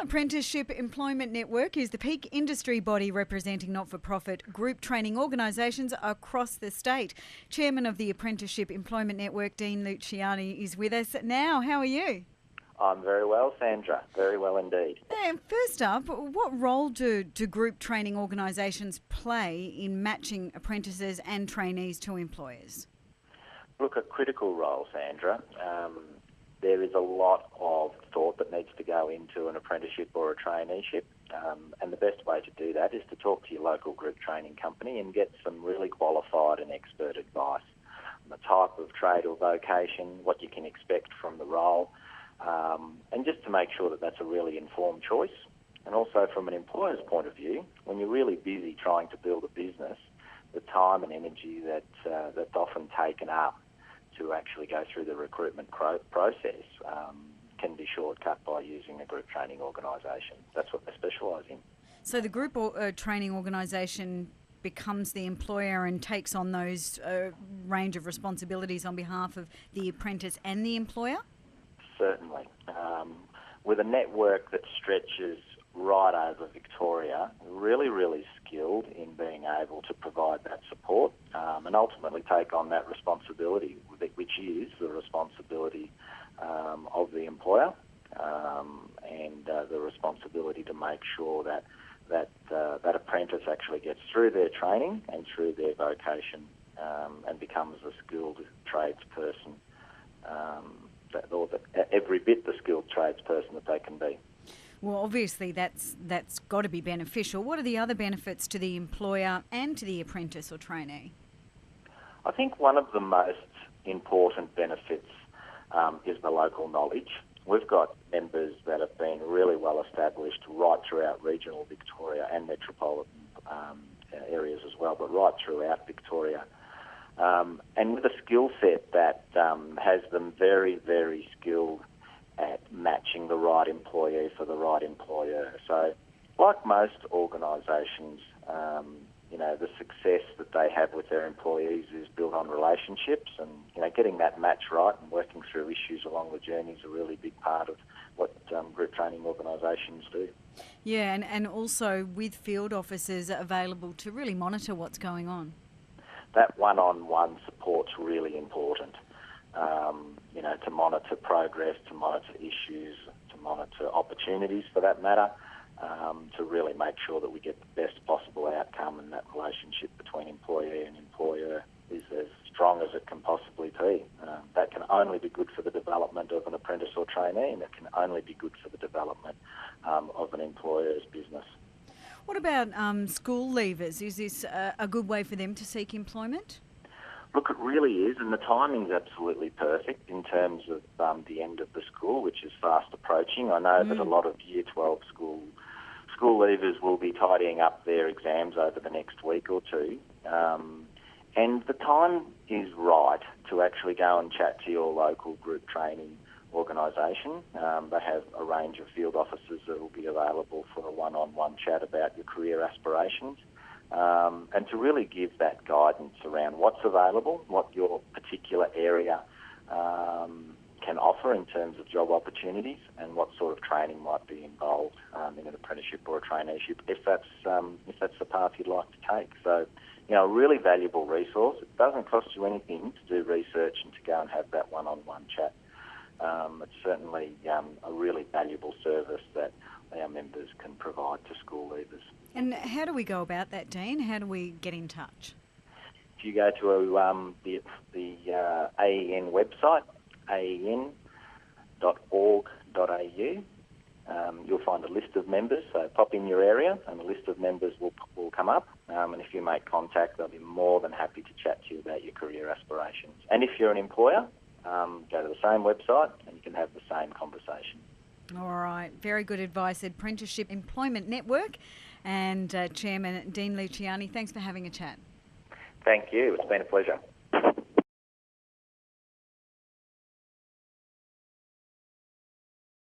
Apprenticeship Employment Network is the peak industry body representing not-for-profit group training organisations across the state. Chairman of the Apprenticeship Employment Network, Dean Luciani, is with us now. How are you? I'm very well, Sandra. Very well indeed. First up, what role do group training organisations play in matching apprentices and trainees to employers? Look, a critical role, Sandra. There is a lot of thought that needs to go into an apprenticeship or a traineeship, and the best way to do that is to talk to your local group training company and get some really qualified and expert advice on the type of trade or vocation, what you can expect from the role, and just to make sure that that's a really informed choice. And also from an employer's point of view, when you're really busy trying to build a business, the time and energy that's often taken up to actually go through the recruitment process can be shortcut by using a group training organisation. That's what they specialise in. So the group training organisation becomes the employer and takes on those range of responsibilities on behalf of the apprentice and the employer? Certainly. With a network that stretches right over Victoria, really skilled in being able to provide that support and ultimately take on that responsibility, which is the responsibility of the employer and the responsibility to make sure that apprentice actually gets through their training and through their vocation and becomes a skilled tradesperson, or every bit the skilled tradesperson that they can be. Well, obviously that's got to be beneficial. What are the other benefits to the employer and to the apprentice or trainee? I think one of the most important benefits is the local knowledge. We've got members that have been really well established right throughout regional Victoria and metropolitan areas as well, but right throughout Victoria. And with a skill set that has them very skilled at matching the right employee for the right employer. So, like most organisations, the success that they have with their employees is built on relationships, and getting that match right and working through issues along the journey is a really big part of what group training organisations do. Yeah, and also with field officers available to really monitor what's going on. That one-on-one support's really important. To monitor progress, to monitor issues, to monitor opportunities for that matter, to really make sure that we get the best possible outcome, and that relationship between employee and employer is as strong as it can possibly be. That can only be good for the development of an apprentice or trainee, and it can only be good for the development of an employer's business. What about school leavers? Is this a good way for them to seek employment? Look, it really is, and the timing's absolutely perfect in terms of the end of the school, which is fast approaching. I know that a lot of Year 12 school leavers will be tidying up their exams over the next week or two, and the time is right to actually go and chat to your local group training organisation. They have a range of field officers that will be available for a one-on-one chat about your career aspirations. And to really give that guidance around what's available, what your particular area can offer in terms of job opportunities, and what sort of training might be involved in an apprenticeship or a traineeship, if that's the path you'd like to take. So, a really valuable resource. It doesn't cost you anything to do research and to go and have that one-on-one chat. It's certainly a really valuable service that our members can provide to school leavers. And how do we go about that, Dean? How do we get in touch? If you go to the AEN website, aen.org.au, you'll find a list of members. So pop in your area and a list of members will come up. And if you make contact, they'll be more than happy to chat to you about your career aspirations. And if you're an employer, go to the same website and you can have the same conversation. All right, very good advice. Apprenticeship Employment Network and Chairman Dean Luciani, thanks for having a chat. Thank you. It's been a pleasure.